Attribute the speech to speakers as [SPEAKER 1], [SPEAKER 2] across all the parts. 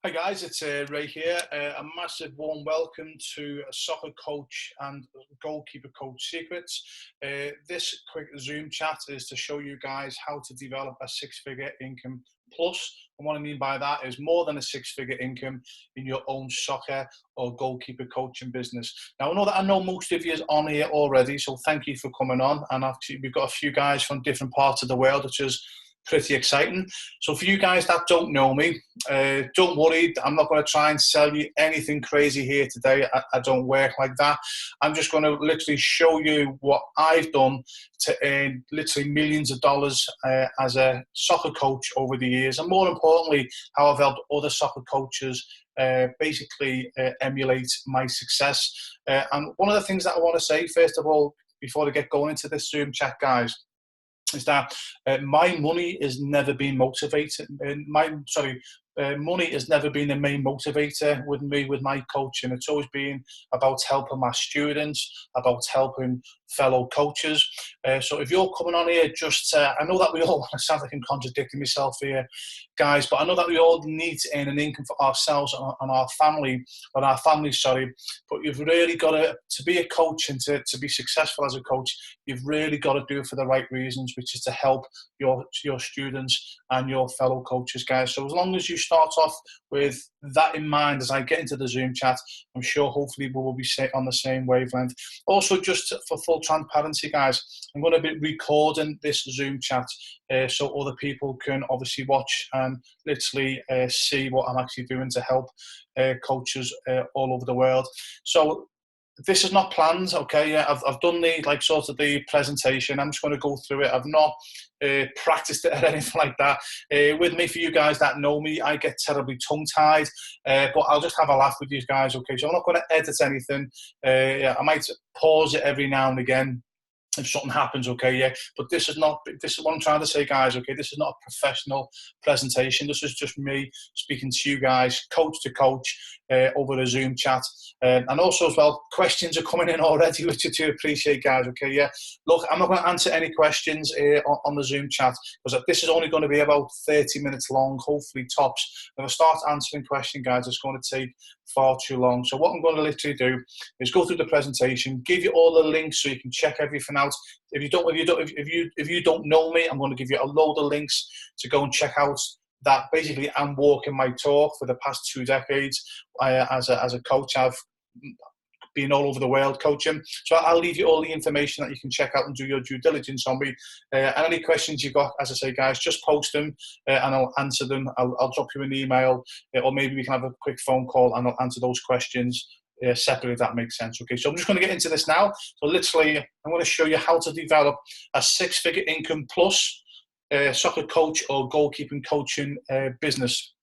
[SPEAKER 1] Hi guys, it's Ray here. A massive warm welcome to Soccer Coach and Goalkeeper Coach Secrets. This quick Zoom chat is to show you guys how to develop a six-figure income plus. And what I mean by that is more than a six-figure income in your own soccer or goalkeeper coaching business. Now, I know most of you is on here already, so thank you for coming on. And actually, we've got a few guys from different parts of the world, which is pretty exciting. So for you guys that don't know me, don't worry, I'm not going to try and sell you anything crazy here today. I don't work like that. I'm just going to literally show you what I've done to earn literally millions of dollars as a soccer coach over the years, and more importantly, how I've helped other soccer coaches basically emulate my success. And one of the things that I want to say, first of all, before I get going into this Zoom chat, guys, is that my money has never been motivated. Money has never been the main motivator with me, with my coaching. It's always been about helping my students, about helping fellow coaches. So if you're coming on here, I know that we all, I sound like I'm contradicting myself here, guys, but I know that we all need to earn an income for ourselves and our family, but you've really got to be a coach and to be successful as a coach, you've really got to do it for the right reasons, which is to help your students and your fellow coaches, guys. So as long as you start off with that in mind as I get into the Zoom chat, I'm sure hopefully we will be on the same wavelength. Also, just for full transparency, guys, I'm going to be recording this Zoom chat so other people can obviously watch and literally see what I'm actually doing to help coaches all over the world. So this is not planned, okay? Yeah, I've done the presentation. I'm just going to go through it. I've not practiced it or anything like that. With me, for you guys that know me, I get terribly tongue-tied, but I'll just have a laugh with you guys, okay? So I'm not going to edit anything. I might pause it every now and again if something happens, okay, yeah. But this is what I'm trying to say, guys, okay? This is not a professional presentation. This is just me speaking to you guys, coach to coach, over a Zoom chat. And also as well, questions are coming in already, which I do appreciate, guys, okay, yeah. Look, I'm not going to answer any questions on the Zoom chat, because this is only going to be about 30 minutes long, hopefully tops. If I start answering questions, guys, it's going to take far too long. So what I'm going to literally do is go through the presentation, give you all the links so you can check everything out. If you don't know me, I'm going to give you a load of links to go and check out. That basically I'm walking my talk for the past 2 decades as a coach. I've been all over the world coaching. So I'll leave you all the information that you can check out and do your due diligence on me. And any questions you've got, as I say, guys, just post them and I'll answer them. I'll drop you an email, or maybe we can have a quick phone call and I'll answer those questions separately, if that makes sense. Okay, so I'm just going to get into this now. So literally, I'm going to show you how to develop a six-figure income plus soccer coach or goalkeeping coaching business.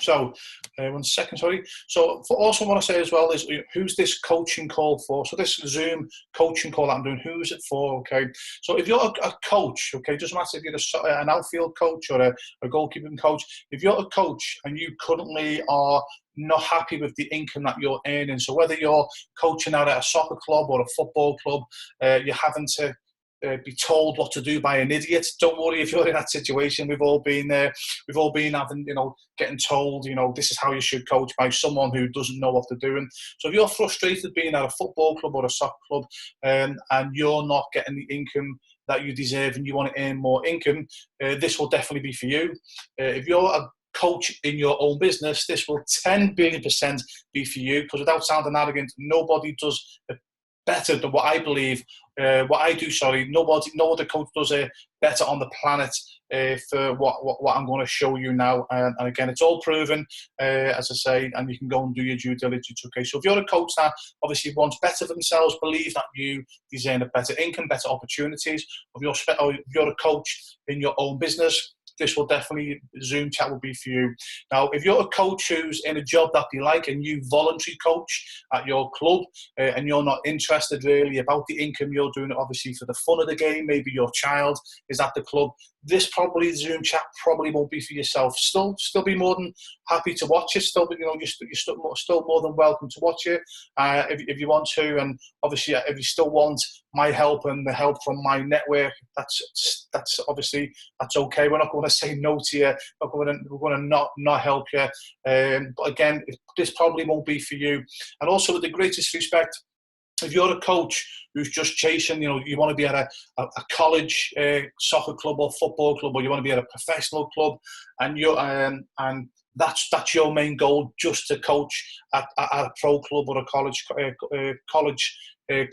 [SPEAKER 1] So, 1 second, sorry. So, also what I say as well is, who's this coaching call for? So, this Zoom coaching call that I'm doing, who's it for? Okay. So, if you're a coach, okay, doesn't matter if you're an outfield coach or a goalkeeping coach. If you're a coach and you currently are not happy with the income that you're earning, so whether you're coaching out at a soccer club or a football club, you're having to be told what to do by an idiot. Don't worry if you're in that situation. We've all been there. We've all been having, getting told, this is how you should coach by someone who doesn't know what they're doing. So if you're frustrated being at a football club or a soccer club and you're not getting the income that you deserve and you want to earn more income, this will definitely be for you. If you're a coach in your own business, this will 10 billion% be for you, because without sounding arrogant, nobody does better than what I believe, what I do, no other coach does it better on the planet for what I'm going to show you now. And again, it's all proven, as I say, and you can go and do your due diligence, okay? So if you're a coach that obviously wants better for themselves, believe that you deserve a better income, better opportunities, or if you're a coach in your own business, this will definitely, Zoom chat will be for you. Now, if you're a coach who's in a job that you like and you voluntary coach at your club and you're not interested really about the income, you're doing it obviously for the fun of the game, maybe your child is at the club, this probably Zoom chat probably won't be for yourself. Still be more than happy to watch it. Still, you know, you're still more than welcome to watch it if you want to. And obviously, if you still want my help and the help from my network, that's obviously that's okay. We're not going to say no to you. We're going to not help you. But again, this probably won't be for you. And also, with the greatest respect, if you're a coach who's just chasing, you know, you want to be at a college soccer club or football club, or you want to be at a professional club, and and that's your main goal, just to coach at a pro club or a college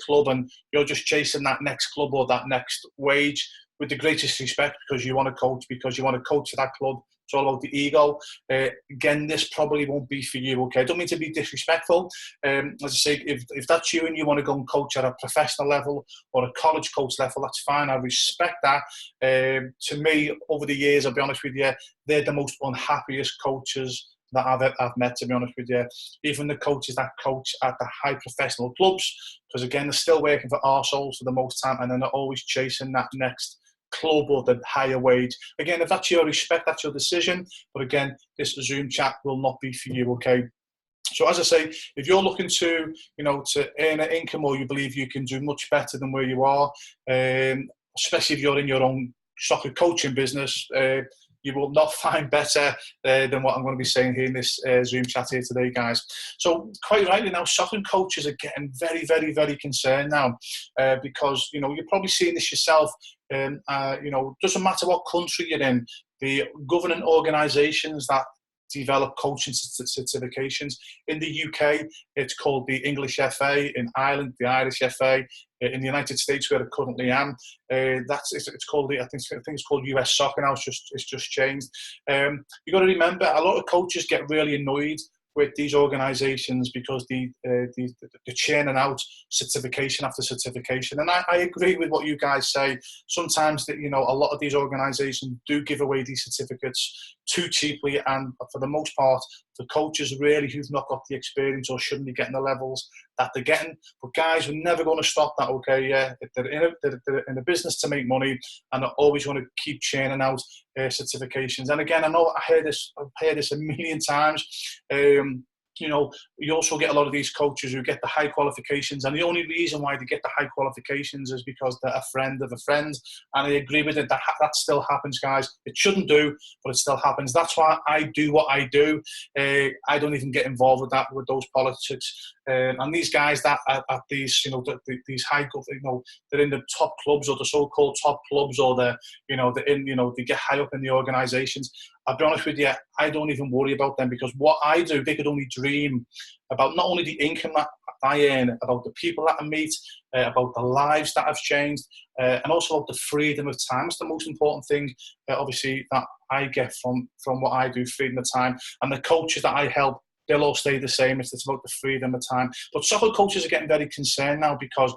[SPEAKER 1] club, and you're just chasing that next club or that next wage, with the greatest respect, because you want to coach for that club. It's all about the ego. Again, this probably won't be for you, okay? I don't mean to be disrespectful. As I say, if that's you and you want to go and coach at a professional level or a college coach level, that's fine. I respect that. To me, over the years, I'll be honest with you, they're the most unhappiest coaches that I've met, to be honest with you. Even the coaches that coach at the high professional clubs, because again, they're still working for arseholes for the most time, and then they're always chasing that next club or the higher wage. Again, if that's your respect, that's your decision. But again, this Zoom chat will not be for you, okay? So as I say, if you're looking to, you know, to earn an income, or you believe you can do much better than where you are, especially if you're in your own soccer coaching business, you will not find better than what I'm going to be saying here in this Zoom chat here today, guys. So quite rightly now, soccer coaches are getting very, very, very concerned now because, you know, you're probably seeing this yourself. You know, doesn't matter what country you're in, the governing organisations that develop coaching certifications. In the UK, it's called the English FA. In Ireland, the Irish FA. In the United States, where I currently am, it's called I think it's called US Soccer now. It's just changed. You got to remember, a lot of coaches get really annoyed with these organisations because they're churning out certification after certification. And I agree with what you guys say. Sometimes that, you know, a lot of these organisations do give away these certificates too cheaply, and for the most part, the coaches really who've not got the experience or shouldn't be getting the levels that they're getting. But guys, we're never going to stop that, okay? Yeah, they're in a business to make money, and they're always going to keep churning out certifications. And again, I know I've heard this a million times. You know, you also get a lot of these coaches who get the high qualifications, and the only reason why they get the high qualifications is because they're a friend of a friend. And I agree with it, that still happens, guys. It shouldn't do, but it still happens. That's why I do what I do. I don't even get involved with those politics. And these guys that at these, you know, these high, you know, they're in the top clubs, or the so-called top clubs, or they get high up in the organisations. I'll be honest with you, I don't even worry about them, because what I do, they could only dream about not only the income that I earn, about the people that I meet, about the lives that I've changed, and also about the freedom of time. It's the most important thing, obviously, that I get from what I do, freedom of time. And the coaches that I help, they'll all stay the same. It's about the freedom of time. But soccer coaches are getting very concerned now, because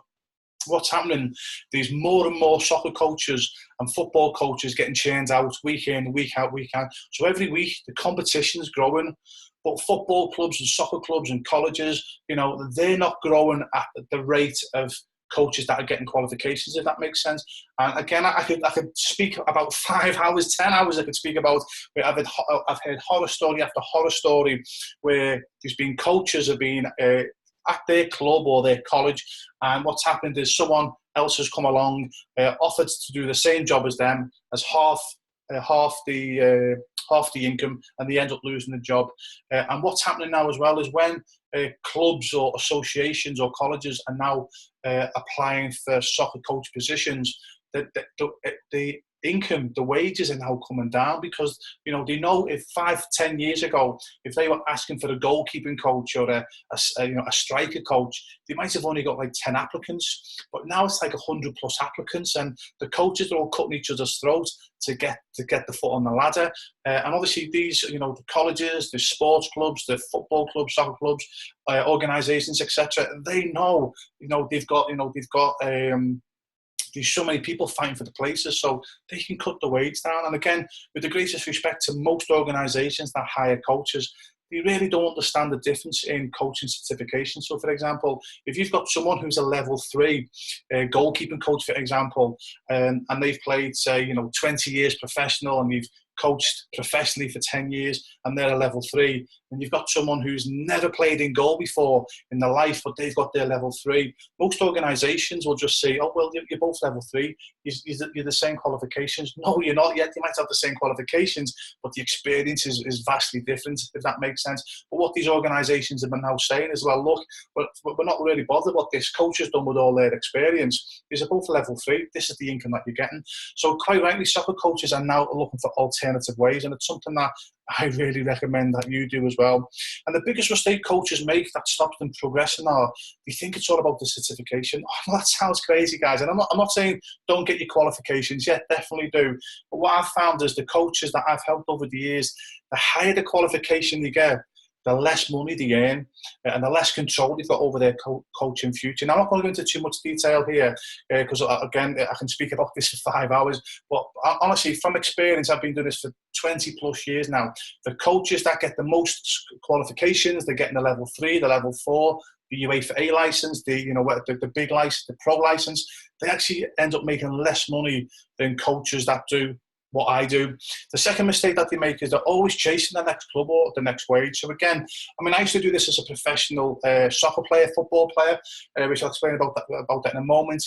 [SPEAKER 1] what's happening, there's more and more soccer coaches and football coaches getting churned out week in, week out, week out. So every week the competition's growing, but football clubs and soccer clubs and colleges, you know, they're not growing at the rate of coaches that are getting qualifications, if that makes sense. And again, I could speak about 5 hours, 10 hours. I could speak about where I've heard horror story after horror story where there's been coaches have been at their club or their college, and what's happened is someone else has come along, offered to do the same job as them, as half the income, and they end up losing the job. And what's happening now as well is when clubs or associations or colleges are now applying for soccer coach positions, the income, the wages are now coming down, because, you know, they know if 5-10 years ago, if they were asking for a goalkeeping coach or a striker coach, they might have only got like 10 applicants, but now it's like 100 plus applicants, and the coaches are all cutting each other's throats to get the foot on the ladder. And obviously these, you know, the colleges, the sports clubs, the football clubs, soccer clubs, organisations, etc., they know, there's so many people fighting for the places, so they can cut the wage down. And again, with the greatest respect to most organisations that hire coaches, they really don't understand the difference in coaching certification. So, for example, if you've got someone who's a level 3 goalkeeping coach, for example, and they've played, say, 20 years professional, and you've coached professionally for 10 years, and they're a level 3, and you've got someone who's never played in goal before in their life, but they've got their level 3. Most organisations will just say, oh, well, you're both level 3. You're the same qualifications. No, you're not yet. You might have the same qualifications, but the experience is vastly different, if that makes sense. But what these organisations have been now saying is, well, look, we're not really bothered what this coach has done with all their experience. These are both level 3. This is the income that you're getting. So quite rightly, soccer coaches are now looking for alternative ways, and it's something that I really recommend that you do as well. And the biggest mistake coaches make that stops them progressing are they think it's all about the certification. Oh, that sounds crazy, guys. And I'm not saying don't get your qualifications. Yeah, definitely do. But what I've found is the coaches that I've helped over the years, the higher the qualification they get, the less money they earn, and the less control they've got over their coaching future. Now, I'm not going to go into too much detail here because, again, I can speak about this for 5 hours. But honestly, from experience, I've been doing this for 20 plus years now. The coaches that get the most qualifications, they're getting the level 3, the level 4, the UEFA A license, the big license, the pro license. They actually end up making less money than coaches that do what I do. The second mistake that they make is they're always chasing the next club or the next wage. So again, I used to do this as a professional soccer player, football player, which I'll explain about that in a moment.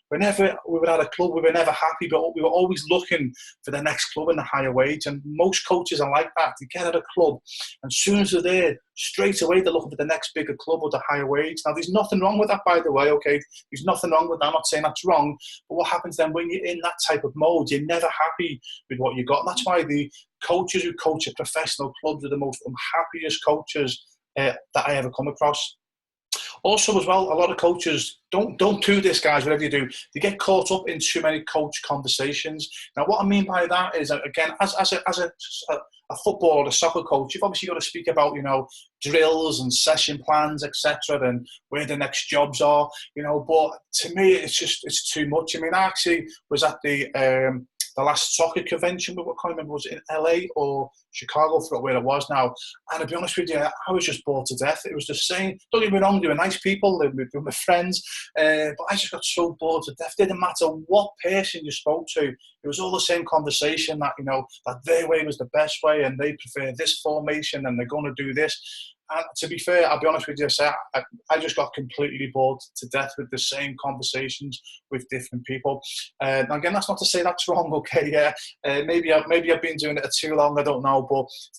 [SPEAKER 1] Whenever we were at a club, we were never happy, but we were always looking for the next club and the higher wage. And most coaches are like that. They get at a club, and as soon as they're there, straight away they're looking for the next bigger club or the higher wage. Now, there's nothing wrong with that, by the way, okay? There's nothing wrong with that. I'm not saying that's wrong. But what happens then when you're in that type of mode, you're never happy with what you got. And that's why the coaches who coach at professional clubs are the most unhappiest coaches that I ever come across. Also, as well, a lot of coaches don't do this, guys. Whatever you do, they get caught up in too many coach conversations. Now, what I mean by that is, again, as a football or a soccer coach, you've obviously got to speak about drills and session plans, etc., and where the next jobs are. But to me, it's too much. I actually was at the last soccer convention, but I can't remember, was it in LA or Chicago? I forgot where it was now. And to be honest with you, I was just bored to death. It was the same. Don't get me wrong, they were nice people, they were my friends, but I just got so bored to death. It didn't matter what person you spoke to. It was all the same conversation that, that their way was the best way and they prefer this formation and they're going to do this. And to be fair, I'll be honest with you, I just got completely bored to death with the same conversations with different people. Now again, that's not to say that's wrong, okay? Yeah, maybe I've been doing it too long, I don't know.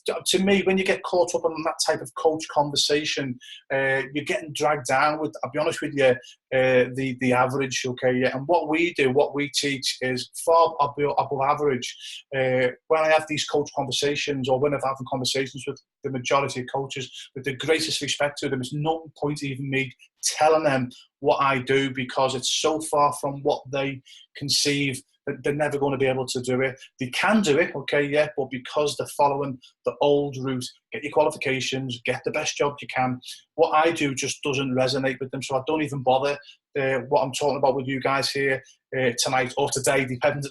[SPEAKER 1] But to me, when you get caught up in that type of coach conversation, you're getting dragged down with, I'll be honest with you, the average, okay? Yeah, and what we teach is far above average. When I have these coach conversations, or when I'm having conversations with the majority of coaches, with the greatest respect to them, it's no point even me telling them what I do, because it's so far from what they conceive that they're never going to be able to do it. They can do it, okay, yeah, but because they're following the old route, get your qualifications, get the best job you can, what I do just doesn't resonate with them, so I don't even bother what I'm talking about with you guys here tonight or today,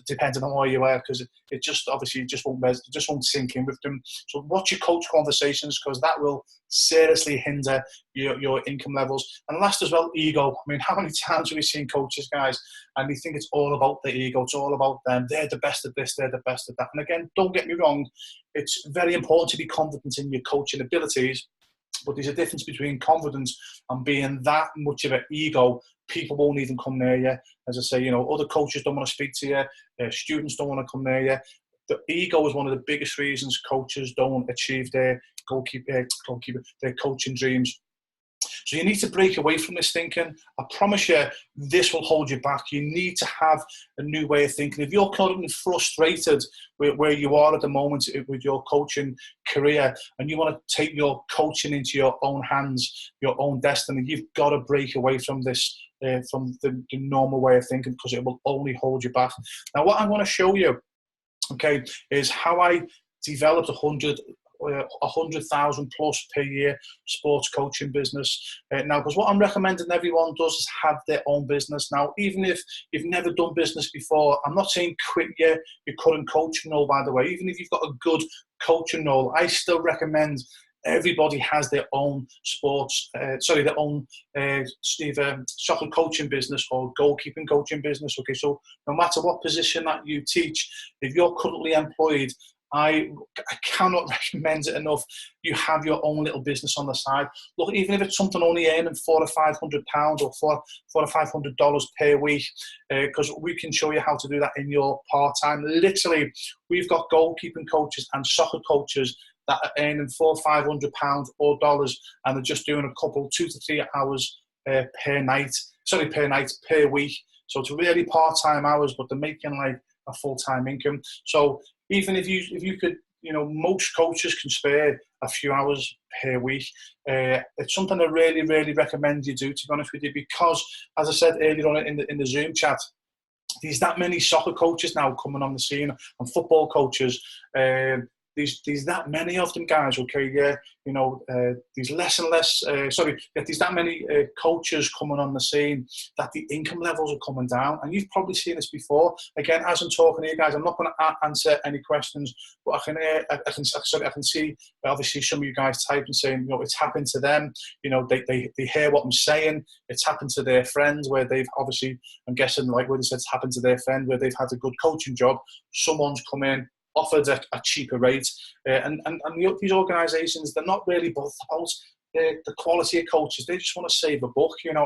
[SPEAKER 1] depending on where you are, because it just obviously just won't sink in with them. So watch your coach conversations, because that will seriously hinder your income levels. And last as well, ego. How many times have we seen coaches, guys, and they think it's all about the ego, it's all about them, they're the best at this, they're the best at that. And again, don't get me wrong, it's very important to be confident in your coaching abilities, but there's a difference between confidence and being that much of an ego. People won't even come near you. As I say, other coaches don't want to speak to you. Students don't want to come near you. The ego is one of the biggest reasons coaches don't achieve their their coaching dreams. So you need to break away from this thinking. I promise you, this will hold you back. You need to have a new way of thinking. If you're currently frustrated with where you are at the moment with your coaching career, and you want to take your coaching into your own hands, your own destiny, you've got to break away from this, from the normal way of thinking, because it will only hold you back. Now, what I want to show you, okay, is how I developed 100,000 plus per year sports coaching business. Now, because what I'm recommending everyone does is have their own business. Now, even if you've never done business before, I'm not saying quit your current coaching role, by the way. Even if you've got a good coaching role, I still recommend everybody has their own their own either soccer coaching business or goalkeeping coaching business. Okay, so no matter what position that you teach, if you're currently employed, I cannot recommend it enough. You have your own little business on the side. Look, even if it's something only earning £400 or £500 or $400 or $500 per week, because we can show you how to do that in your part-time. Literally, we've got goalkeeping coaches and soccer coaches that are earning £400 or £500 or dollars, and they're just doing a couple, 2 to 3 hours per week. So it's really part-time hours, but they're making like a full-time income. So even if you could, most coaches can spare a few hours per week. It's something I really, really recommend you do, to be honest with you, because, as I said earlier on in the Zoom chat, there's that many soccer coaches now coming on the scene, and football coaches. There's that many of them, guys. Okay, yeah, there's less and less. There's that many coaches coming on the scene that the income levels are coming down, and you've probably seen this before. Again, as I'm talking to you guys, I'm not going to answer any questions, but I can see obviously some of you guys typing saying, it's happened to them. They hear what I'm saying. It's happened to their friends where they've obviously, I'm guessing, like what they said, it's happened to their friend where they've had a good coaching job. Someone's come in, offered a cheaper rate, and these organisations, they're not really bothered about the quality of coaches. They just want to save a buck, and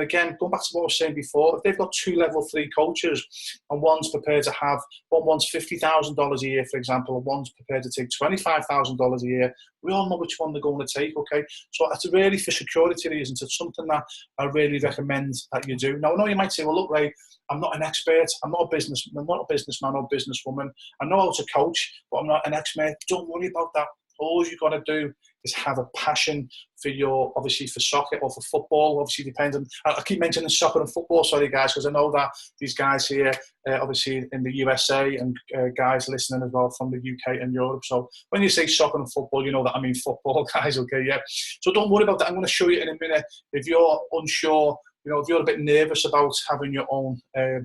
[SPEAKER 1] again, going back to what I was saying before, if they've got 2 level 3 coaches and one's prepared to have, one's $50,000 a year, for example, and one's prepared to take $25,000 a year, we all know which one they're going to take, okay? So it's really for security reasons. It's something that I really recommend that you do. Now, I know you might say, well, look, Ray, I'm not an expert. I'm not a businessman or businesswoman. I know how to coach, but I'm not an expert. Don't worry about that. All you've got to do is have a passion for obviously for soccer or for football. Obviously, depends on. I keep mentioning soccer and football, sorry guys, because I know that these guys here, obviously in the USA, and guys listening as well from the UK and Europe. So when you say soccer and football, you know that I mean football, guys. Okay, yeah. So don't worry about that. I'm going to show you in a minute. If you're unsure, if you're a bit nervous about having your own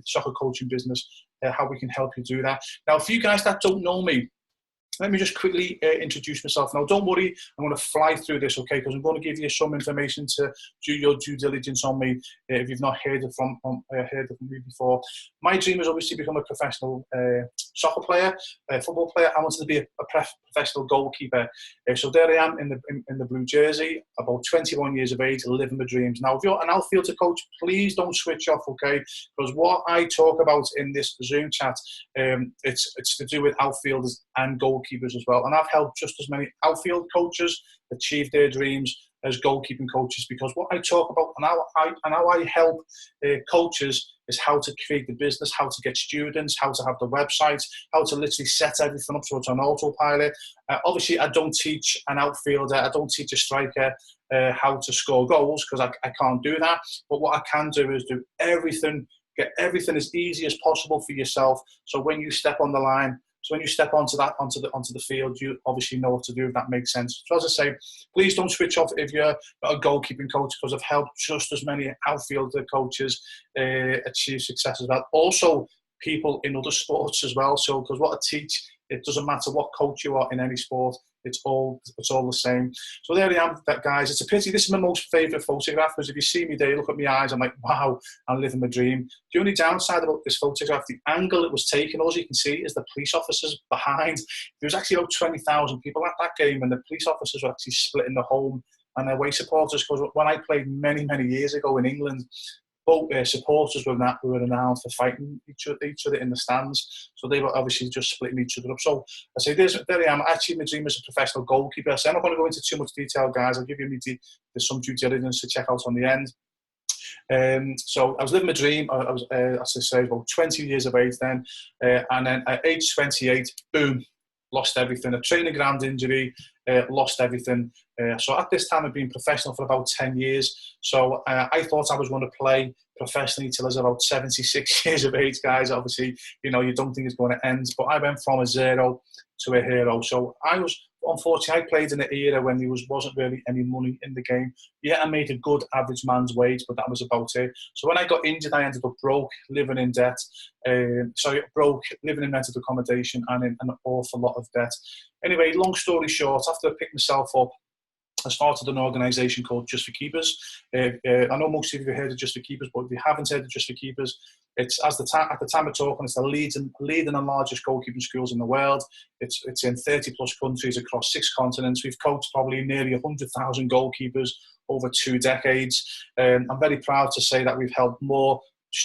[SPEAKER 1] soccer coaching business, how we can help you do that. Now, for you guys that don't know me, let me just quickly introduce myself. Now, don't worry, I'm going to fly through this, okay, because I'm going to give you some information to do your due diligence on me if you've not heard of me before. My dream is obviously to become a professional soccer player, football player. I wanted to be a professional goalkeeper. So there I am in the blue jersey, about 21 years of age, living my dreams. Now, if you're an outfielder coach, please don't switch off, okay, because what I talk about in this Zoom chat, it's to do with outfielders and goalkeepers as well, and I've helped just as many outfield coaches achieve their dreams as goalkeeping coaches, because what I talk about and how I help coaches is how to create the business, how to get students, how to have the websites, how to literally set everything up so it's on autopilot. Obviously, I don't teach an outfielder, I don't teach a striker how to score goals, because I can't do that. But what I can do is do everything, get everything as easy as possible for yourself. So when you step on the line, so when you step onto the field, you obviously know what to do, if that makes sense. So as I say, please don't switch off if you're a goalkeeping coach, because I've helped just as many outfielder coaches achieve success as well. Also, people in other sports as well. So because what I teach, it doesn't matter what coach you are in any sport, it's all the same. So there I am, guys. It's a pity. This is my most favourite photograph, because if you see me there, you look at my eyes, I'm like, wow, I'm living my dream. The only downside about this photograph, the angle it was taken, all you can see is the police officers behind. There was actually about 20,000 people at that game, and the police officers were actually splitting the home and away supporters, because when I played many, many years ago in England, both supporters were renowned for fighting each other in the stands. So they were obviously just splitting each other up. So I say, there I am. Actually, my dream is a professional goalkeeper. So I'm not going to go into too much detail, guys. I'll give you there's some due diligence to check out on the end. So I was living my dream. I was, as I say, about 20 years of age then. And then at age 28, boom, lost everything. A training ground injury, lost everything. So at this time, I'd been professional for about 10 years. So I thought I was going to play professionally till I was about 76 years of age, guys. Obviously, you don't think it's going to end. But I went from a zero to a hero. So I was unfortunately, I played in an era when there wasn't really any money in the game. Yeah, I made a good average man's wage, but that was about it. So when I got injured, I ended up broke, living in debt. Broke, living in rented accommodation, and in an awful lot of debt. Anyway, long story short, after I picked myself up, I started an organisation called Just for Keepers. I know most of you have heard of Just for Keepers, but if you haven't heard of Just for Keepers, it's at the time of talking, it's the leading and largest goalkeeping schools in the world. It's in 30 plus countries across 6 continents. We've coached probably nearly 100,000 goalkeepers over 2 decades. I'm very proud to say that we've helped more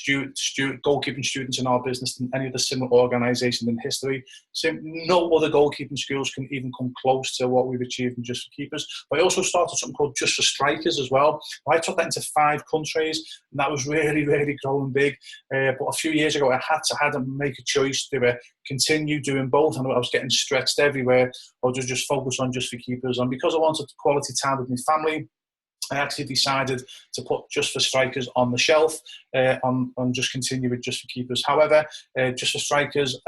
[SPEAKER 1] goalkeeping students in our business than any other similar organisation in history. So no other goalkeeping schools can even come close to what we've achieved in Just for Keepers. But I also started something called Just for Strikers as well. I took that into 5 countries, and that was really, really growing big. But a few years ago, I had to make a choice to continue doing both, and I was getting stretched everywhere, or to just focus on Just for Keepers. And because I wanted quality time with my family, I actually decided to put Just for Strikers on the shelf and just continue with Just for Keepers. However, Just for Strikers,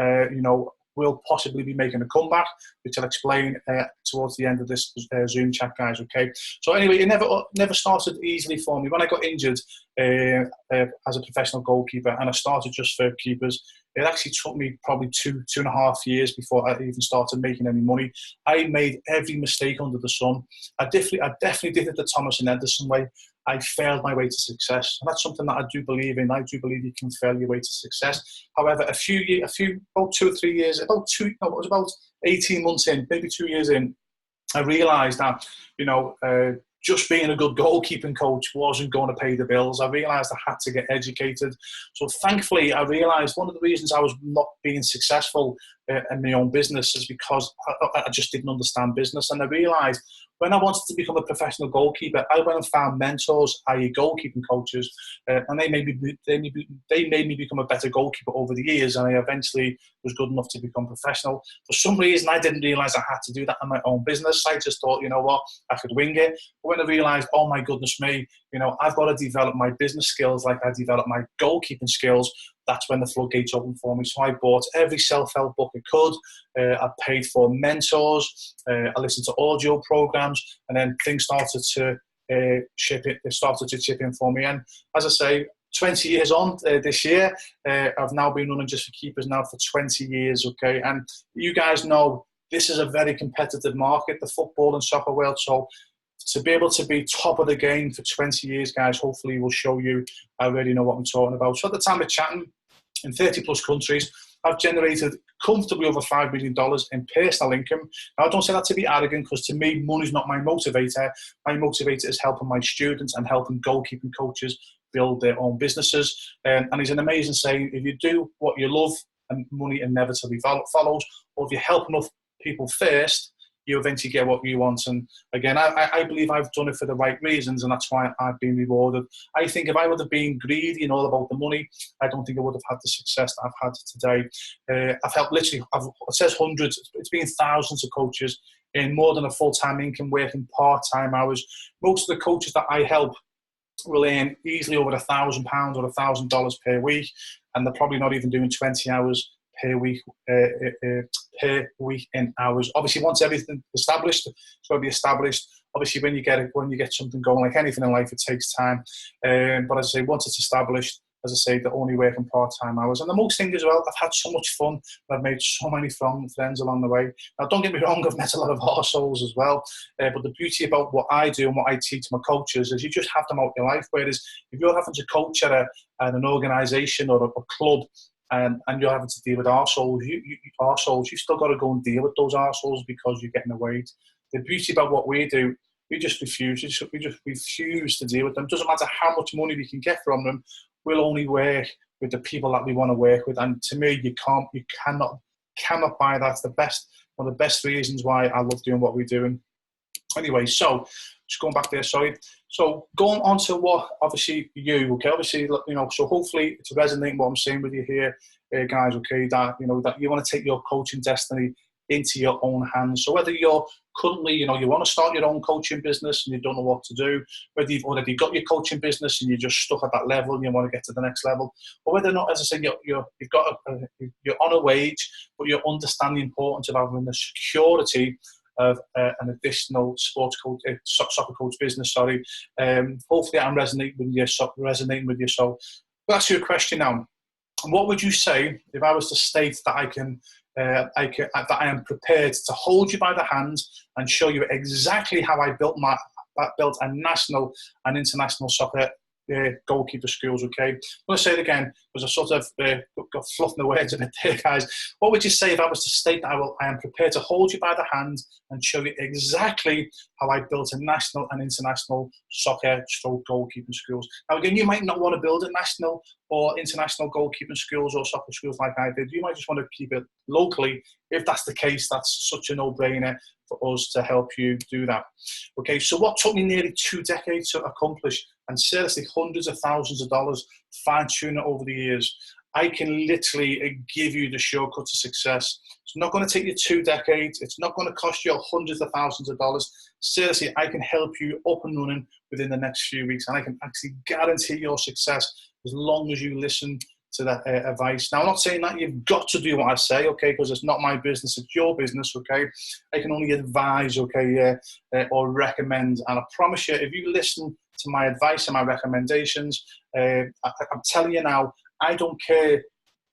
[SPEAKER 1] will possibly be making a comeback, which I'll explain towards the end of this Zoom chat, guys. Okay. So anyway, it never started easily for me. When I got injured as a professional goalkeeper, and I started Just for Keepers, it actually took me probably two and a half years before I even started making any money. I made every mistake under the sun. I definitely did it the Thomas and Edison way. I failed my way to success, and that's something that I do believe in. I do believe you can fail your way to success. However, about 2 or 3 years, it was about 18 months in, maybe 2 years in, I realised that just being a good goalkeeping coach wasn't going to pay the bills. I realised I had to get educated. So thankfully, I realised one of the reasons I was not being successful in my own business is because I just didn't understand business. And I realised when I wanted to become a professional goalkeeper, I went and found mentors, i.e. goalkeeping coaches, and they made me become a better goalkeeper over the years, and I eventually was good enough to become professional. For some reason, I didn't realise I had to do that in my own business. I just thought, you know what, I could wing it. But when I realised, oh my goodness me, I've got to develop my business skills like I developed my goalkeeping skills, that's when the floodgates opened for me. So I bought every self-help book I could. I paid for mentors. I listened to audio programs, and then things started to chip in for me. And as I say, 20 years on this year, I've now been running Just for Keepers now for 20 years. Okay, and you guys know this is a very competitive market, the football and soccer world. So to be able to be top of the game for 20 years, guys, hopefully will show you I already know what I'm talking about. So at the time of chatting, in 30 plus countries, I've generated comfortably over $5 million in personal income. Now, I don't say that to be arrogant, because to me, money's not my motivator. My motivator is helping my students and helping goalkeeping coaches build their own businesses. And he's an amazing saying, if you do what you love, and money inevitably follows, or if you help enough people first, you eventually get what you want. And again, I believe I've done it for the right reasons, and that's why I've been rewarded. I think if I would have been greedy and all about the money, I don't think I would have had the success that I've had today. I've helped literally, it says hundreds, it's been thousands of coaches in more than a full-time income, working part-time hours. Most of the coaches that I help will earn easily over £1,000 or $1,000 per week, and they're probably not even doing 20 hours per week in hours. Obviously, once everything's established, it's got to be established. Obviously, when you get something going, like anything in life, it takes time. But as I say, once it's established, as I say, they're only working part-time hours. And the most thing as well, I've had so much fun. I've made so many friends along the way. Now, don't get me wrong, I've met a lot of arseholes as well. But the beauty about what I do and what I teach my coaches is you just have them out your life. Whereas if you're having to coach at an organisation or a club, and you're having to deal with arseholes, you've still got to go and deal with those arseholes because you're getting away. The beauty about what we do, we just refuse to deal with them. It doesn't matter how much money we can get from them, we'll only work with the people that we want to work with. And to me, you cannot buy that. It's one of the best reasons why I love doing what we're doing. Anyway, so just going back there, sorry. So going on to what, obviously, obviously, so hopefully it's resonating what I'm saying with you here, guys, okay, that you want to take your coaching destiny into your own hands. So whether you're currently, you want to start your own coaching business and you don't know what to do, whether you've already got your coaching business and you're just stuck at that level and you want to get to the next level, or whether or not, as I said, you're on a wage, but you understand the importance of having the security of an additional sports coach, soccer coach business. Sorry. Hopefully, I'm resonating with you. So, I'll ask you a question now. What would you say if I was to state that that I am prepared to hold you by the hand and show you exactly how I built a national and international soccer goalkeeper schools? Okay, I'm going to say it again because I sort of got fluffing the words a bit there, guys. What would you say if I was to state that I am prepared to hold you by the hand and show you exactly how I built a national and international soccer goalkeeping schools? Now, again, you might not want to build a national or international goalkeeping schools or soccer schools like I did. You might just want to keep it locally. If that's the case, that's such a no-brainer for us to help you do that. Okay, so what took me nearly 2 decades to accomplish, and seriously hundreds of thousands of dollars fine-tuning it over the years, I can literally give you the shortcut to success. It's not going to take you 2 decades. It's not going to cost you hundreds of thousands of dollars. Seriously, I can help you up and running within the next few weeks, and I can actually guarantee your success as long as you listen to that advice. Now, I'm not saying that you've got to do what I say, okay, because it's not my business, it's your business, okay? I can only advise, okay, or recommend, and I promise you, if you listen to my advice and my recommendations, I'm telling you now, I don't care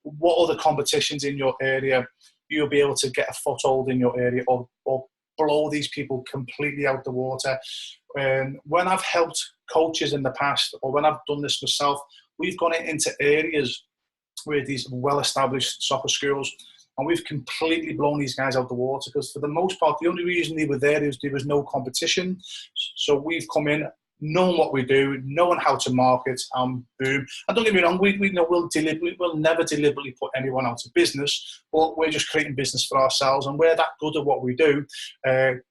[SPEAKER 1] what other competitions in your area, you'll be able to get a foothold in your area or blow these people completely out the water. When I've helped coaches in the past, or when I've done this myself, we've gone into areas where these well-established soccer schools, and we've completely blown these guys out the water, because for the most part, the only reason they were there is there was no competition. So we've come in, knowing what we do, knowing how to market, boom. And don't get me wrong, we'll never deliberately put anyone out of business, but we're just creating business for ourselves, and we're that good at what we do,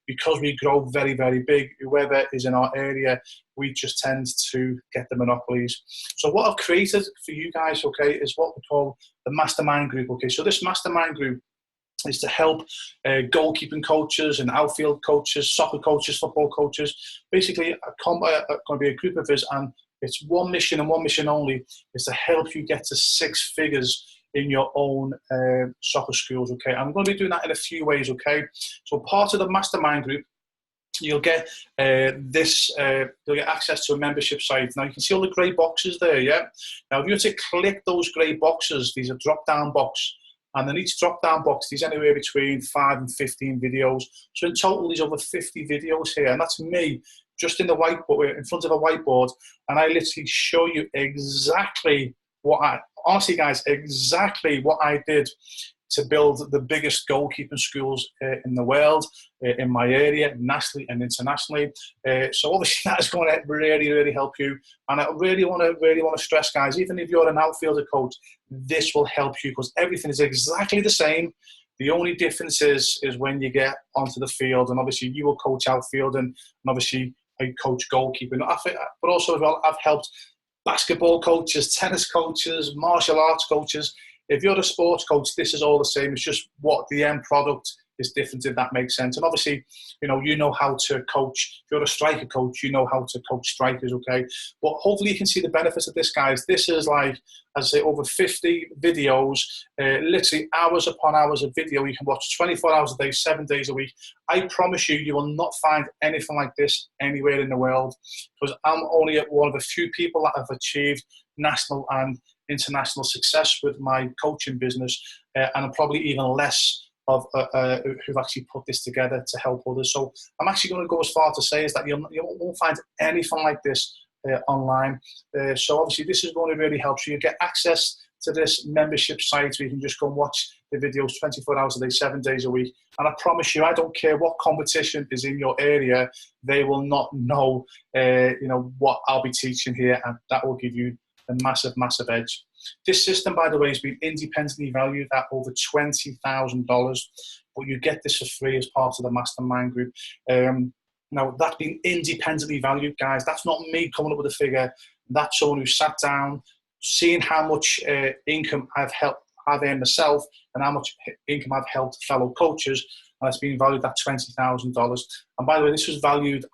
[SPEAKER 1] because we grow very, very big. Whoever is in our area, we just tend to get the monopolies. So what I've created for you guys, okay, is what we call the Mastermind Group, okay? So this Mastermind Group is to help goalkeeping coaches and outfield coaches, soccer coaches, football coaches. Basically, going to be a group of us, and it's one mission and one mission only, is to help you get to 6 figures in your own soccer schools, okay? I'm going to be doing that in a few ways, okay? So part of the Mastermind Group, you'll get you'll get access to a membership site. Now you can see all the grey boxes there, yeah? Now if you were to click those grey boxes, these are drop-down box, and in each drop-down box, there's anywhere between 5 and 15 videos. So in total, there's over 50 videos here, and that's me just in the whiteboard, in front of a whiteboard, and I literally show you exactly honestly guys, exactly what I did to build the biggest goalkeeping schools in the world, in my area, nationally and internationally. So obviously that is going to really, really help you. And I really want to stress, guys, even if you're an outfielder coach, this will help you, because everything is exactly the same. The only difference is when you get onto the field, and obviously you will coach outfield, and obviously I coach goalkeeping. But also as well, I've helped basketball coaches, tennis coaches, martial arts coaches. If you're a sports coach, this is all the same. It's just what the end product is different, if that makes sense. And obviously, you know how to coach. If you're a striker coach, you know how to coach strikers, okay? But hopefully you can see the benefits of this, guys. This is like, as I say, over 50 videos, literally hours upon hours of video. You can watch 24 hours a day, 7 days a week. I promise you, you will not find anything like this anywhere in the world, because I'm only one of a few people that have achieved national and international success with my coaching business, and I'm probably even less of who've actually put this together to help others. So I'm actually going to go as far to say is that you won't find anything like this online. So obviously this is going to really help. So you get access to this membership site where you can just go and watch the videos 24 hours a day, 7 days a week. And I promise you, I don't care what competition is in your area, they will not know, what I'll be teaching here, and that will give you a massive, massive edge. This system, by the way, has been independently valued at over $20,000, but you get this for free as part of the Mastermind Group. Now, that's been independently valued, guys. That's not me coming up with a figure. That's someone who sat down, seeing how much income I've earned myself and how much income I've helped fellow coaches, and it's been valued at $20,000. And by the way, this was valued,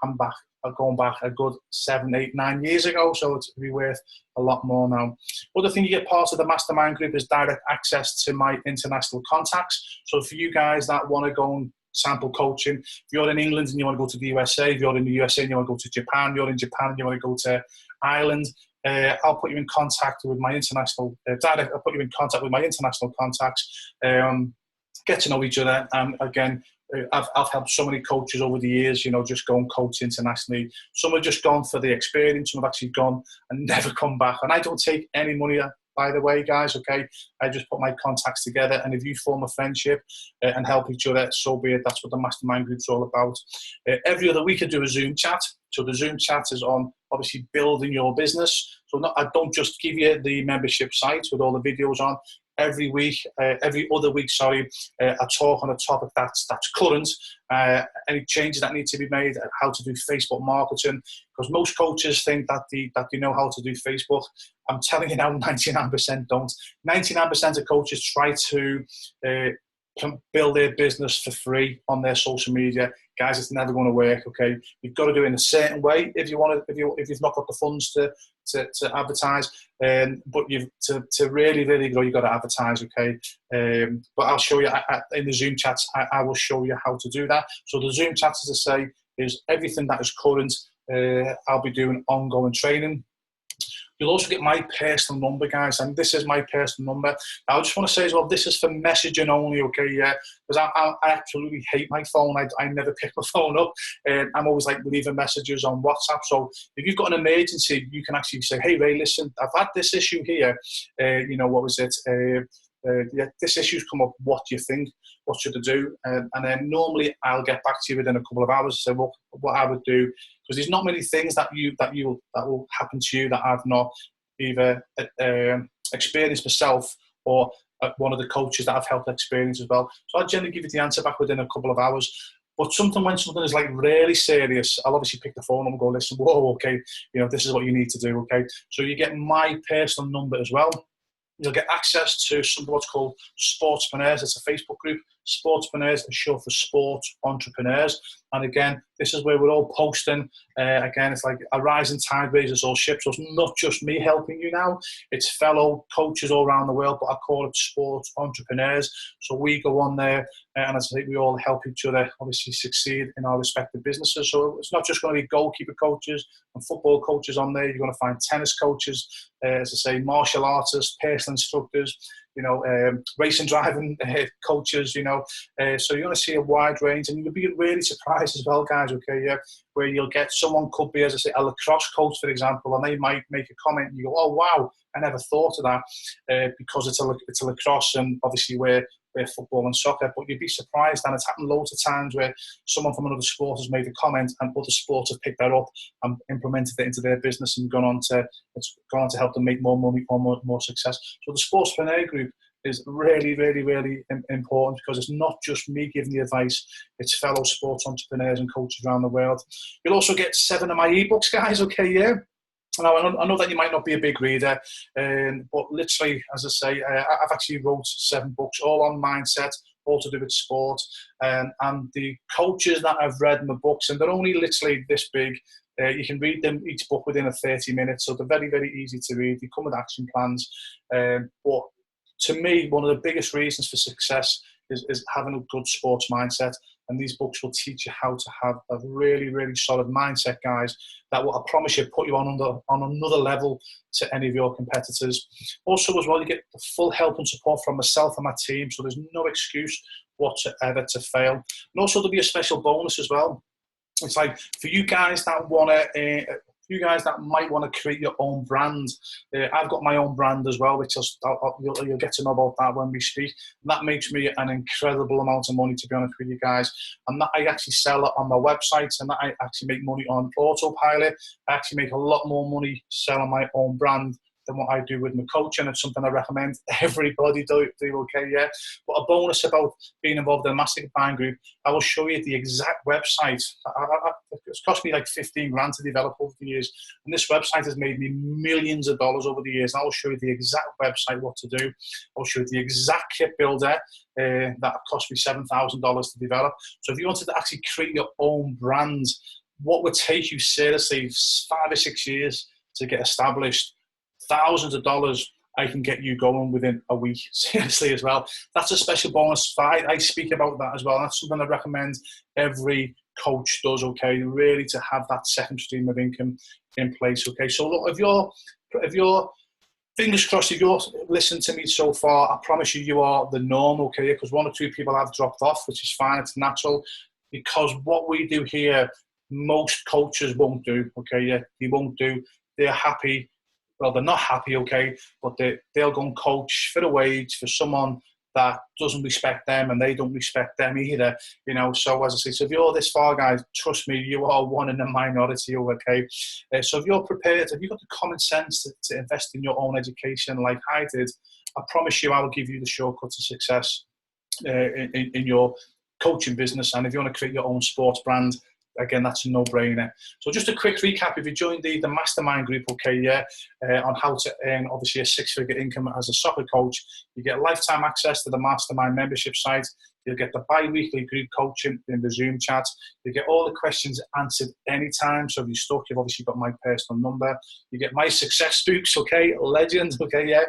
[SPEAKER 1] going back a good 7, 8, 9 years ago, so it's be worth a lot more now. Other thing you get part of the Mastermind Group is direct access to my international contacts. So for you guys that want to go and sample coaching. If you're in England and you want to go to the USA, if you're in the USA and you want to go to Japan, you're in Japan and you want to go to Ireland, I'll put you in contact with my international I'll put you in contact with my international contacts. Get to know each other. Again, I've helped so many coaches over the years, you know, just go and coach internationally. Some have just gone for the experience, some have actually gone and never come back. And I don't take any money, by the way, guys, okay? I just put my contacts together, and if you form a friendship and help each other, so be it. That's what the Mastermind Group's all about. Every other week I do a Zoom chat. So the Zoom chat is on, obviously, building your business. So I don't just give you the membership site with all the videos on. Every other week, I talk on a topic that's current, any changes that need to be made, how to do Facebook marketing, because most coaches think that they know how to do Facebook. I'm telling you now, 99% don't. 99% of coaches try to build their business for free on their social media. Guys, it's never going to work, okay? You've got to do it in a certain way if you've not got the funds to advertise. But to really grow, you've got to advertise, okay? But I'll show you in the Zoom chats. I will show you how to do that. So the Zoom chats, as I say, is everything that is current. I'll be doing ongoing training. You'll also get my personal number, guys, and this is my personal number. Now, I just want to say as well, this is for messaging only, okay? Yeah, because I absolutely hate my phone. I never pick my phone up. I'm always like leaving messages on WhatsApp. So if you've got an emergency, you can actually say, hey, Ray, listen, I've had this issue here. You know, what was it? Yeah, this issue's come up. What do you think? What should I do? And then normally I'll get back to you within a couple of hours. So what I would do, because there's not many things that will happen to you that I've not either experienced myself or one of the coaches that I've helped experience as well. So I generally give you the answer back within a couple of hours. But when something is like really serious, I'll obviously pick the phone up and go, listen, whoa, okay, you know, this is what you need to do, okay? So you get my personal number as well. You'll get access to what's called Sportspreneurs. It's a Facebook group. Sportspreneurs is short for sports entrepreneurs. And again, this is where we're all posting. Again, it's like a rising tide raises all ships. So it's not just me helping you now. It's fellow coaches all around the world, but I call it sports entrepreneurs. So we go on there, and as I think we all help each other obviously succeed in our respective businesses. So it's not just going to be goalkeeper coaches and football coaches on there. You're going to find tennis coaches, as I say, martial artists, personal instructors, you know, racing driving coaches, you know. So you're going to see a wide range, and you'll be really surprised as well, guys, okay, yeah, where you'll get someone could be, as I say, a lacrosse coach, for example, and they might make a comment and you go, oh, wow, I never thought of that, because it's a lacrosse, and obviously we're football and soccer, but you'd be surprised, and it's happened loads of times where someone from another sport has made a comment and other sports have picked that up and implemented it into their business and gone on to help them make more money or more success. So the Sportspreneur group is really important, because it's not just me giving the advice, it's fellow sports entrepreneurs and coaches around the world. You'll also get 7 of my ebooks, guys, okay, yeah? Now, I know that you might not be a big reader, but literally, as I say, I've actually wrote 7 books, all on mindset, all to do with sport. And the coaches that I've read in the books, and they're only literally this big, you can read them, each book, within 30 minutes. So they're very easy to read. They come with action plans. But to me, one of the biggest reasons for success is having a good sports mindset. And these books will teach you how to have a really solid mindset, guys, that will, I promise you, put you on another level to any of your competitors. Also, as well, you get the full help and support from myself and my team, so there's no excuse whatsoever to fail. And also, there'll be a special bonus as well. It's like, for you guys that want to... you guys that might want to create your own brand, I've got my own brand as well, which you'll get to know about that when we speak. And that makes me an incredible amount of money, to be honest with you guys. And that I actually sell it on my website, and that I actually make money on autopilot. I actually make a lot more money selling my own brand than what I do with my coaching. It's something I recommend everybody do, okay, yeah. But a bonus about being involved in a mastermind group, I will show you the exact website. It's cost me like 15 grand to develop over the years. And this website has made me millions of dollars over the years. And I will show you the exact website, what to do. I'll show you the exact kit builder that cost me $7,000 to develop. So if you wanted to actually create your own brand, what would take you seriously 5 or 6 years to get established, thousands of dollars, I can get you going within a week, seriously, as well. That's a special bonus. I speak about that as well. That's something I recommend every coach does, okay, really, to have that second stream of income in place, okay. So look, if you're fingers crossed, if you're listening to me so far, I promise you, you are the norm, okay, because one or two people have dropped off, which is fine, it's natural, because what we do here, most coaches won't do, okay, yeah, they won't do. They're happy, well, they're not happy, okay, but they'll go and coach for a wage for someone that doesn't respect them, and they don't respect them either, you know. So as I say, so if you're this far, guys, trust me, you are one in the minority, okay. So if you're prepared, if you've got the common sense to invest in your own education like I did, I promise you I will give you the shortcut to success in your coaching business. And if you want to create your own sports brand, again, that's a no-brainer. So just a quick recap, if you joined the mastermind group, okay, yeah, on how to earn, obviously, a six-figure income as a soccer coach, you get lifetime access to the mastermind membership site. You'll get the bi-weekly group coaching in the Zoom chat. You get all the questions answered anytime. So if you're stuck, you've obviously got my personal number. You get my success books, okay, legend, okay, yeah.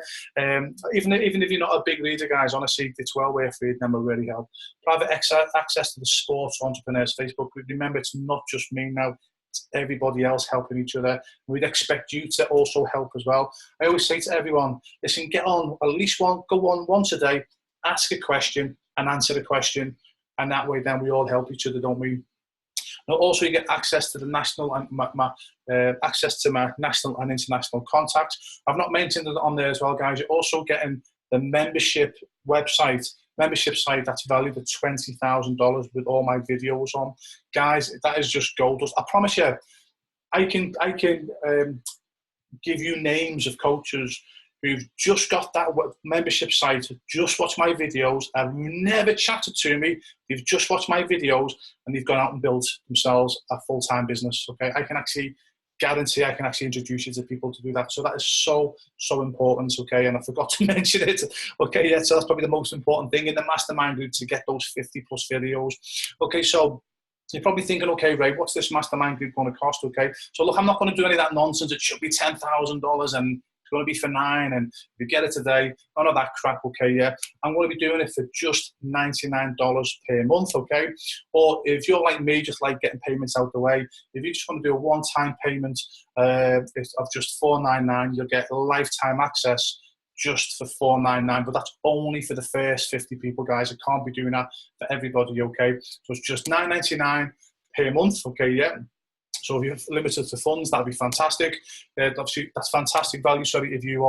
[SPEAKER 1] Even if you're not a big reader, guys, honestly, it's well worth reading them, will really help. Private access to the Sports Entrepreneurs Facebook group. Remember, it's not just me now. It's everybody else helping each other. We'd expect you to also help as well. I always say to everyone, listen, get on at least go on once a day, ask a question and answer the question, and that way then we all help each other, don't we? Now, also, you get access to the national and access to my national and international contacts. I've not mentioned it on there as well, guys. You're also getting the membership site that's valued at $20,000 with all my videos on. Guys, that is just gold dust. I promise you, I can give you names of coaches who've just got that membership site, just watched my videos, have never chatted to me, they've just watched my videos, and they've gone out and built themselves a full-time business, okay? I can actually guarantee I can actually introduce you to people to do that. So that is so important, okay? And I forgot to mention it, okay? Yeah, so that's probably the most important thing in the mastermind group, to get those 50 plus videos. Okay, so you're probably thinking, okay, Ray, what's this mastermind group going to cost, okay? So look, I'm not going to do any of that nonsense. It should be $10,000 and it's going to be for $9, and if you get it today, none of that crap, okay, yeah. I'm going to be doing it for just $99 per month, okay? Or if you're like me, just like getting payments out the way, if you just want to do a one-time payment of just $499, you'll get lifetime access just for $499, but that's only for the first 50 people, guys. I can't be doing that for everybody, okay? So it's just $9.99 per month, okay, yeah. So if you're limited to funds, that'd be fantastic. Obviously, that's fantastic value. Sorry, if you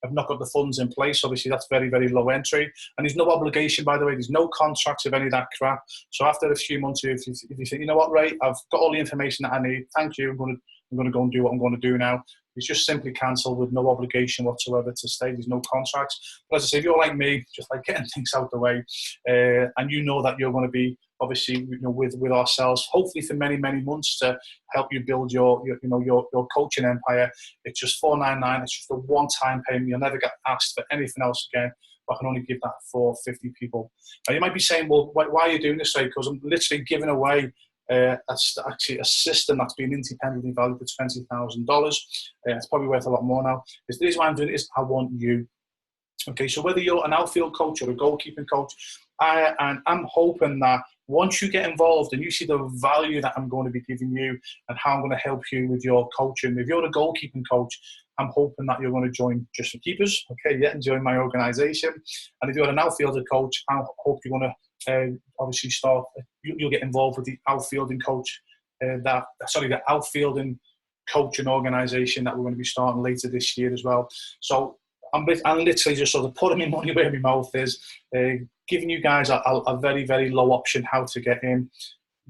[SPEAKER 1] have not got the funds in place, obviously that's very, very low entry. And there's no obligation, by the way. There's no contracts of any of that crap. So after a few months, if you think, you know what, Ray, I've got all the information that I need. Thank you. I'm going to go and do what I'm going to do now. It's just simply cancel with no obligation whatsoever to stay. There's no contracts. But as I say, if you're like me, just like getting things out the way, and you know that you're going to be obviously, you know, with ourselves, hopefully for many months, to help you build your coaching empire. It's just $499. It's just a one-time payment. You'll never get asked for anything else again. I can only give that for 50 people. Now you might be saying, well, why are you doing this, Ray? Because I'm literally giving away actually a system that's been independently valued for $20,000. It's probably worth a lot more now. The reason why I'm doing it is I want you. Okay, so whether you're an outfield coach or a goalkeeping coach, and I'm hoping that once you get involved and you see the value that I'm going to be giving you and how I'm going to help you with your coaching, if you're a goalkeeping coach, I'm hoping that you're going to join Just for Keepers, okay, yeah, and join my organisation. And if you're an outfielder coach, I hope you're going to obviously you'll get involved with the outfielding coach, the outfielding coaching organisation that we're going to be starting later this year as well. So I'm literally just sort of putting my money where my mouth is, giving you guys a very, very low option how to get in.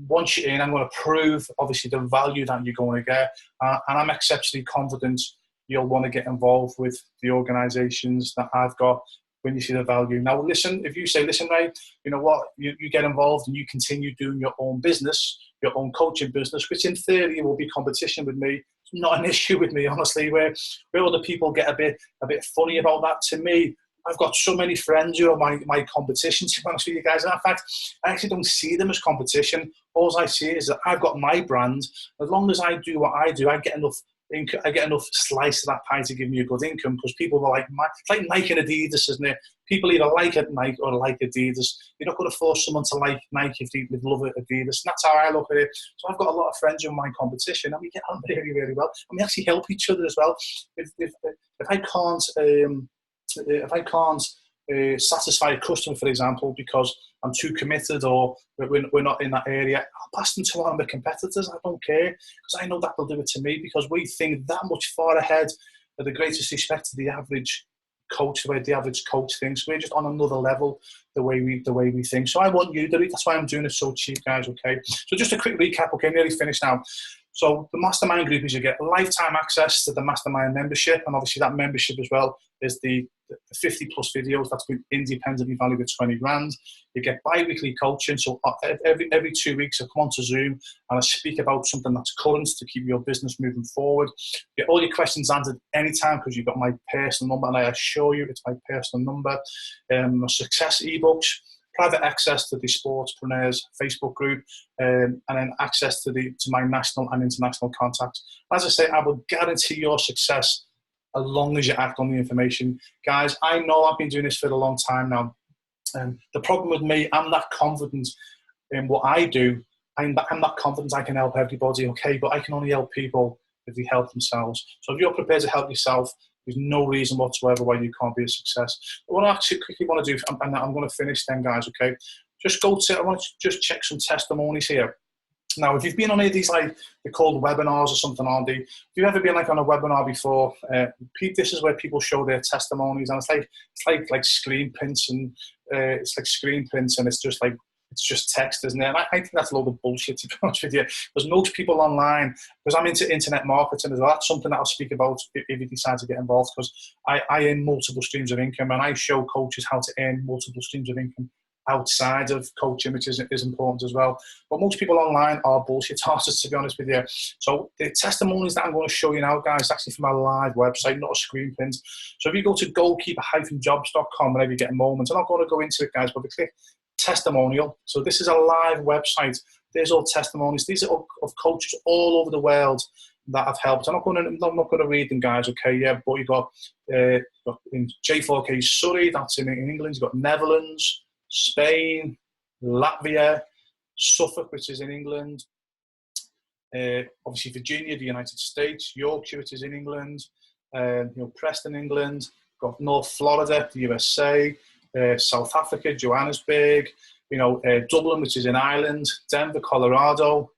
[SPEAKER 1] Once you're in, I'm going to prove, obviously, the value that you're going to get. And I'm exceptionally confident you'll want to get involved with the organisations that I've got when you see the value. Now, listen, if you say, listen, Ray, you know what, you get involved and you continue doing your own business, your own coaching business, which in theory will be competition with me. It's not an issue with me, honestly, where other people get a bit funny about that. To me, I've got so many friends who are my competition, to be honest with you guys. And in fact, I actually don't see them as competition. All I see is that I've got my brand. As long as I do what I do, I get enough I get enough slice of that pie to give me a good income, because people were like, it's like Nike and Adidas, isn't it? People either like it, Nike, or like Adidas. You're not going to force someone to like Nike if they love Adidas. And that's how I look at it. So I've got a lot of friends in my competition, and we get on really, really well. And we actually help each other as well. If I can't satisfy a customer, for example, because I'm too committed or we're not in that area, I'll pass them to one of my competitors. I don't care, because I know that they'll do it to me, because we think that much far ahead, with the greatest respect to the average coach, the way the average coach thinks. We're just on another level, the way we think. So I want you to do it. That's why I'm doing it so cheap, guys, okay? So just a quick recap, okay? Nearly finished now. So the mastermind group is you get lifetime access to the mastermind membership, and obviously that membership as well is the 50 plus videos that's been independently valued at 20 grand. You get bi-weekly coaching, so every 2 weeks I come onto Zoom and I speak about something that's current to keep your business moving forward. You get all your questions answered anytime, because you've got my personal number, and I assure you it's my personal number. My success ebooks, private access to the Sportspreneurs Facebook group, and then access to my national and international contacts. As I say, I will guarantee your success as long as you act on the information. Guys, I know I've been doing this for a long time now. The problem with me, I'm not confident in what I do. I'm not confident I can help everybody, okay? But I can only help people if they help themselves. So if you're prepared to help yourself, there's no reason whatsoever why you can't be a success. But what I actually quickly want to do, and I'm going to finish then, guys, okay? I want to just check some testimonies here. Now, if you've been on any of these, like, they're called webinars or something, aren't they? If you've ever been like on a webinar before, this is where people show their testimonies, and it's like screen prints, and it's just text, isn't it? And I think that's a load of bullshit, to be honest with you. Because most people online, because I'm into internet marketing as well, that's something that I'll speak about if you decide to get involved, because I earn multiple streams of income, and I show coaches how to earn multiple streams of income outside of coaching, which is important as well. But most people online are bullshit artists, to be honest with you. So the testimonies that I'm going to show you now, guys, is actually from my live website, not a screen print. So if you go to goalkeeper-jobs.com whenever you get a moment, I'm not going to go into it, guys, but click testimonial. So this is a live website. There's all testimonies. These are of coaches all over the world that have helped. I'm not going to read them, guys, okay? Yeah, but you've got in J4K Surrey, that's in England. You've got Netherlands, Spain, Latvia, Suffolk, which is in England, obviously Virginia, the United States, Yorkshire, which is in England, Preston, England, got North Florida, the USA, South Africa, Johannesburg, Dublin, which is in Ireland, Denver, Colorado,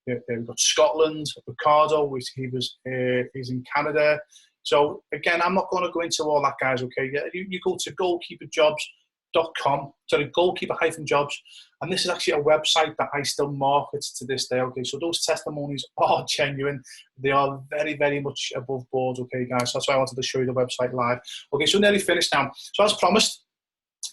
[SPEAKER 1] we've got Scotland, Ricardo, which he's in Canada. So again, I'm not going to go into all that, guys, okay? Yeah, you go to goalkeeper-jobs.com, goalkeeper-jobs, and this is actually a website that I still market to this day, okay? So those testimonies are genuine. They are very, very much above board, okay, guys? So that's why I wanted to show you the website live. Okay, so nearly finished now. So as promised,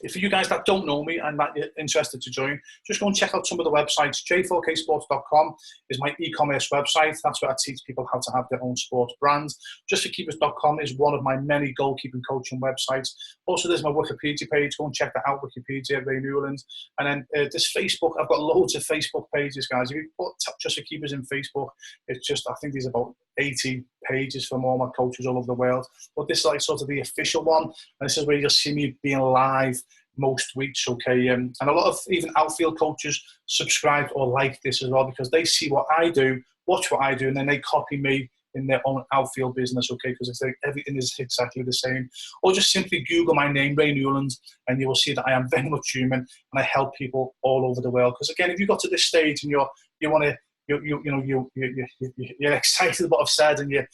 [SPEAKER 1] if you guys that don't know me and that you're interested to join, just go and check out some of the websites. j4ksports.com is my e-commerce website. That's where I teach people how to have their own sports brands. Justforkeepers.com is one of my many goalkeeping coaching websites. Also, there's my Wikipedia page. Go and check that out, Wikipedia, Ray Newland. And then this Facebook, I've got loads of Facebook pages, guys. If you put Just for Keepers in Facebook, it's just, I think there's about 80 pages from all my coaches all over the world. But this is like sort of the official one. And this is where you'll see me being live most weeks, okay? And a lot of even outfield coaches subscribe or like this as well, because they see what I do, watch what I do, and then they copy me in their own outfield business, okay? Because it's like everything is exactly the same. Or just simply Google my name, Ray Newland, and you will see that I am very much human, and I help people all over the world. Because again, if you got to this stage and you want to, you're excited about what I've said, and you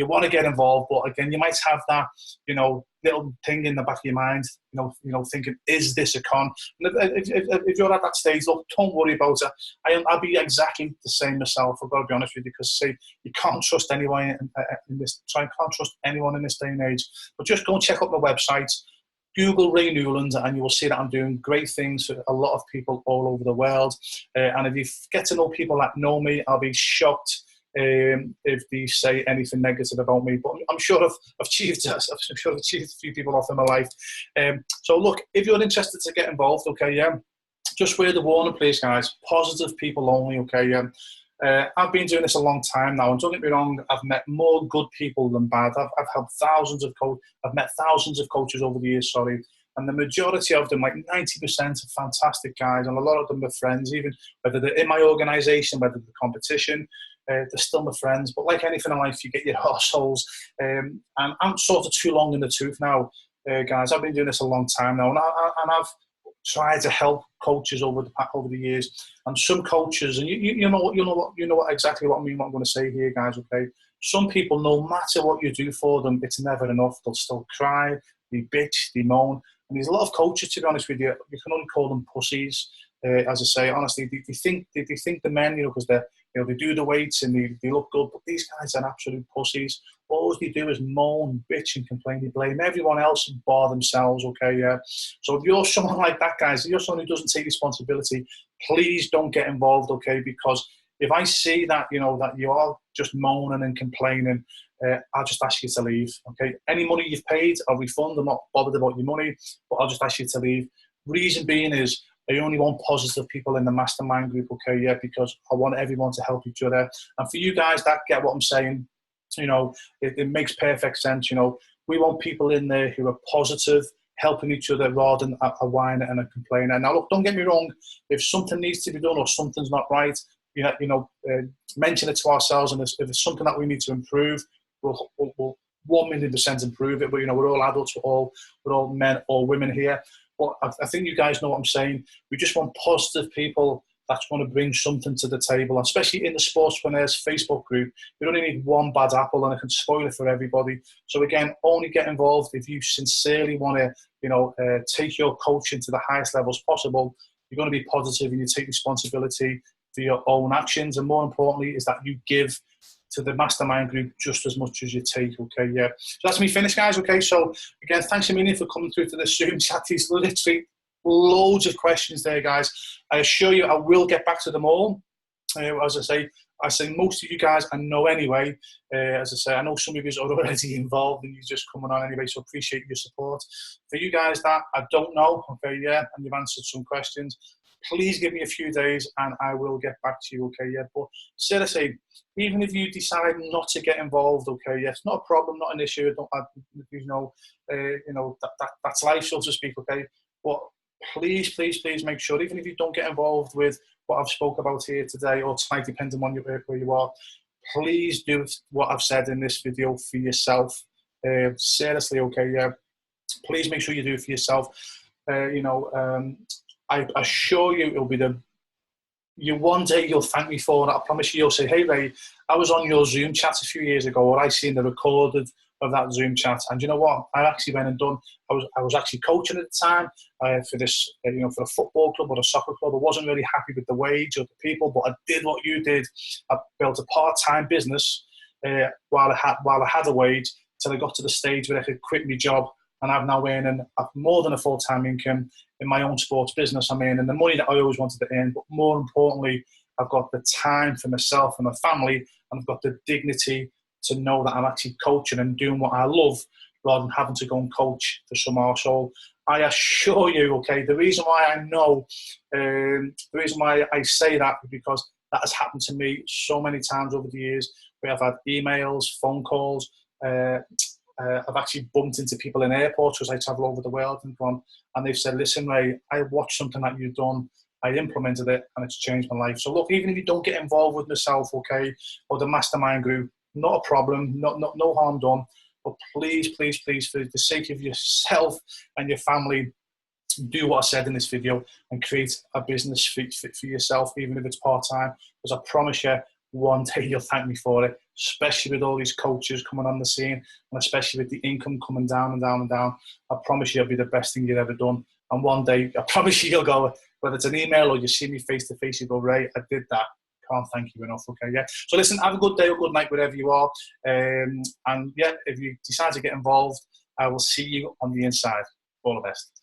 [SPEAKER 1] want to get involved, but again, you might have that little thing in the back of your mind, thinking, is this a con? And if you're at that stage, look, don't worry about it. I'll be exactly the same myself. I've got to be honest with you, because you can't trust anyone in this. So I can't trust anyone in this day and age. But just go and check out my website. Google Ray Newland, and you will see that I'm doing great things for a lot of people all over the world. And if you get to know people that know me, I'll be shocked if they say anything negative about me. But I'm sure I've achieved a few people off in my life. So look, if you're interested to get involved, okay, just wear the warning, please, guys. Positive people only, okay. I've been doing this a long time now, and don't get me wrong, I've met more good people than bad. I've helped I've met thousands of coaches over the years, sorry, and the majority of them, like 90%, are fantastic guys, and a lot of them are friends, even whether they're in my organisation, whether they're competition, they're still my friends. But like anything in life, you get your arseholes, and I'm sort of too long in the tooth now, guys. I've been doing this a long time now, and I've tried to help coaches over the years, and some coaches, and you know what exactly what I mean, what I'm going to say here, guys. Okay, some people, no matter what you do for them, it's never enough. They'll still cry, they bitch, they moan, and there's a lot of coaches, to be honest with you, you can only call them pussies. As I say, honestly, they think the men, because they're, they do the weights and they look good, but these guys are absolute pussies. All they do is moan, bitch, and complain. They blame everyone else and bar themselves. Okay, yeah. So if you're someone like that, guys, if you're someone who doesn't take responsibility, please don't get involved. Okay, because if I see that that you are just moaning and complaining, I'll just ask you to leave. Okay, any money you've paid, I'll refund. I'm not bothered about your money, but I'll just ask you to leave. Reason being is, I only want positive people in the mastermind group, okay, yeah, because I want everyone to help each other. And for you guys that get what I'm saying, it makes perfect sense. We want people in there who are positive, helping each other rather than a whiner and a complainer. Now, look, don't get me wrong. If something needs to be done or something's not right, mention it to ourselves. And if it's something that we need to improve, we'll 1,000,000% improve it. But we're all adults, we're all men or women here. But I think you guys know what I'm saying. We just want positive people that's going to bring something to the table, and especially in the Sportspreneurs Facebook group. You only need one bad apple and it can spoil it for everybody. So again, only get involved if you sincerely want to, take your coaching to the highest levels possible. You're going to be positive and you take responsibility for your own actions, and more importantly is that you give to the mastermind group just as much as you take. Okay, yeah. So that's me finished, guys. Okay, so again, thanks a million for coming through to the Zoom chat. There's literally loads of questions there, guys. I assure you I will get back to them all. As I say most of you guys I know anyway. As I say, I know some of you are already involved and you're just coming on anyway, so appreciate your support. For you guys that I don't know, okay, yeah, and you've answered some questions, please give me a few days and I will get back to you, okay, yeah. But seriously, even if you decide not to get involved, okay, yeah, it's not a problem, not an issue. That's life, so to speak, okay. But please make sure, even if you don't get involved with what I've spoke about here today or tonight, depending on where you are, please do what I've said in this video for yourself. Seriously, okay, yeah. Please make sure you do it for yourself. I assure you it'll be one day you'll thank me for it. I promise you'll say, hey Ray, I was on your Zoom chat a few years ago, or I seen the recorded of that Zoom chat, and you know what? I actually went and done. I was actually coaching at the time for this, for a football club or a soccer club. I wasn't really happy with the wage or the people, but I did what you did. I built a part-time business while I had a wage till I got to the stage where I could quit my job. And I'm now earning more than a full-time income in my own sports business. I'm earning the money that I always wanted to earn, but more importantly, I've got the time for myself and my family, and I've got the dignity to know that I'm actually coaching and doing what I love rather than having to go and coach for some arsehole. I assure you, okay, the reason why I know, the reason why I say that is because that has happened to me so many times over the years, where I've had emails, phone calls, I've actually bumped into people in airports because I travel over the world and they've said, listen, Ray, I watched something that you've done, I implemented it, and it's changed my life. So look, even if you don't get involved with myself, okay, or the mastermind group, not a problem, no harm done, but please, for the sake of yourself and your family, do what I said in this video and create a business fit for yourself, even if it's part-time, because I promise you, one day you'll thank me for it, especially with all these coaches coming on the scene, and especially with the income coming down and down and down. I promise you it'll be the best thing you've ever done. And one day, I promise you, you'll go, whether it's an email or you see me face to face, you go, Ray, I did that. Can't thank you enough, okay, yeah. So listen, have a good day or good night wherever you are. And yeah, if you decide to get involved, I will see you on the inside. All the best.